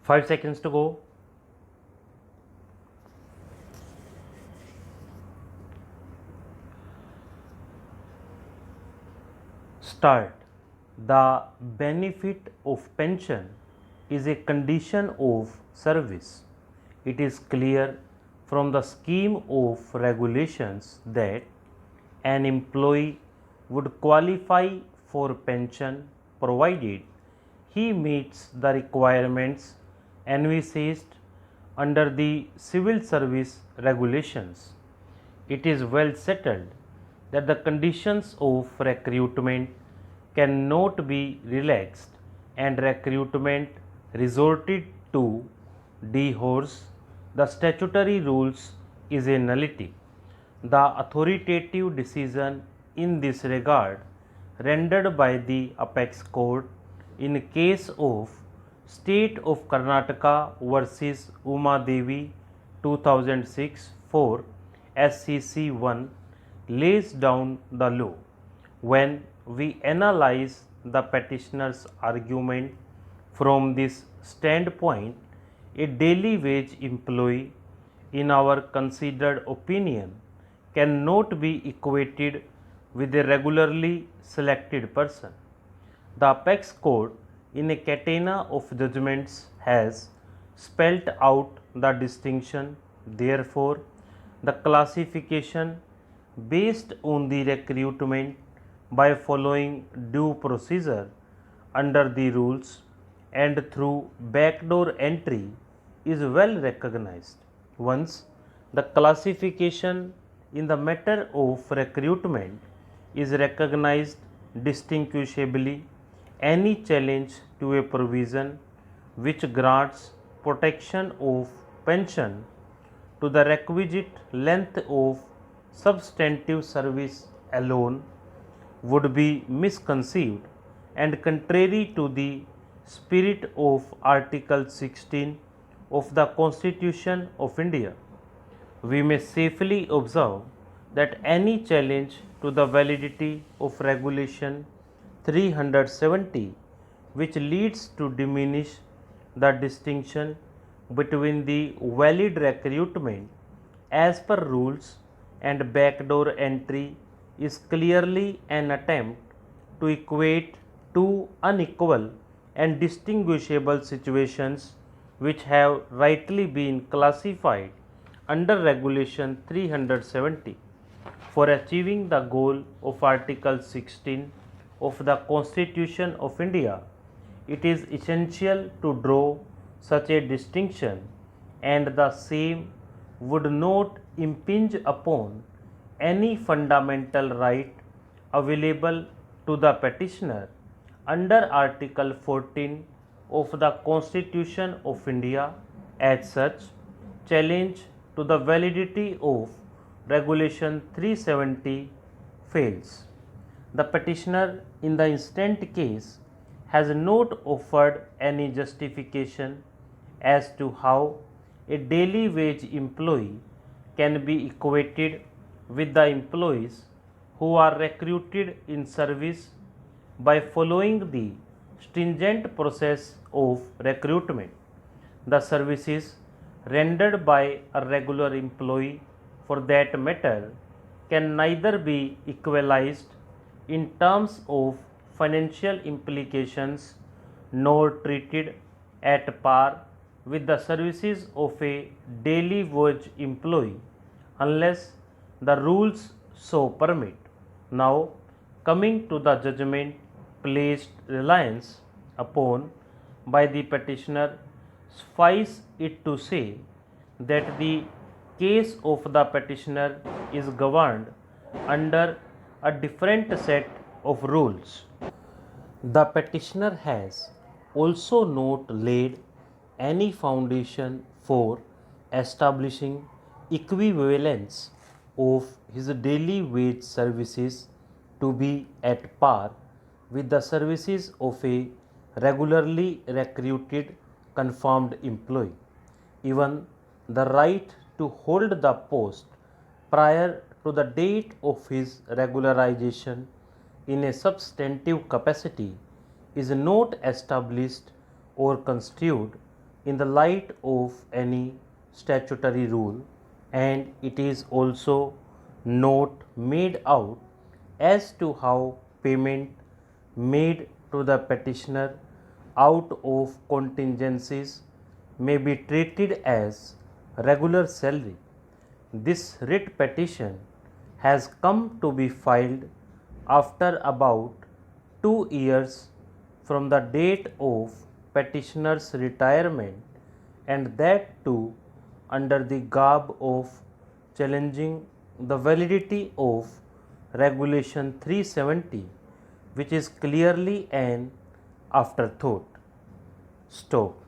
5 seconds to go. Start. The benefit of pension is a condition of service. It is clear from the scheme of regulations that an employee would qualify for pension provided he meets the requirements envisaged under the civil service regulations. It is well settled that the conditions of recruitment cannot be relaxed and recruitment resorted to dehors the statutory rules is a nullity. The authoritative decision in this regard rendered by the apex court in case of State of Karnataka versus Uma Devi 2006 4 SCC 1 lays down the law. When we analyze the petitioner's argument from this standpoint, a daily wage employee, in our considered opinion, cannot be equated with a regularly selected person. The apex court, in a catena of judgments, has spelt out the distinction. Therefore, the classification based on the recruitment by following due procedure under the rules and through backdoor entry is well recognized. Once the classification in the matter of recruitment is recognized distinguishably, any challenge to a provision which grants protection of pension to the requisite length of substantive service alone would be misconceived and contrary to the spirit of Article 16 of the Constitution of India. We may safely observe that any challenge to the validity of Regulation 370, which leads to diminish the distinction between the valid recruitment as per rules and backdoor entry, is clearly an attempt to equate two unequal and distinguishable situations which have rightly been classified under Regulation 370. For achieving the goal of Article 16 of the Constitution of India, it is essential to draw such a distinction, and the same would not impinge upon any fundamental right available to the petitioner under Article 14 of the Constitution of India. As such, challenge to the validity of Regulation 370 fails. The petitioner in the instant case has not offered any justification as to how a daily wage employee can be equated with the employees who are recruited in service by following the stringent process of recruitment. The services rendered by a regular employee, for that matter, can neither be equalized in terms of financial implications nor treated at par with the services of a daily wage employee unless the rules so permit. Now, coming to the judgment placed reliance upon by the petitioner, suffice it to say that the case of the petitioner is governed under a different set of rules. The petitioner has also not laid any foundation for establishing equivalence of his daily wage services to be at par with the services of a regularly recruited confirmed employee. Even the right to hold the post prior to the date of his regularization in a substantive capacity is not established or construed in the light of any statutory rule, and it is also not made out as to how payment made to the petitioner out of contingencies may be treated as regular salary. This writ petition has come to be filed after about 2 years from the date of petitioner's retirement, and that too under the garb of challenging the validity of Regulation 370, which is clearly an afterthought. Stop.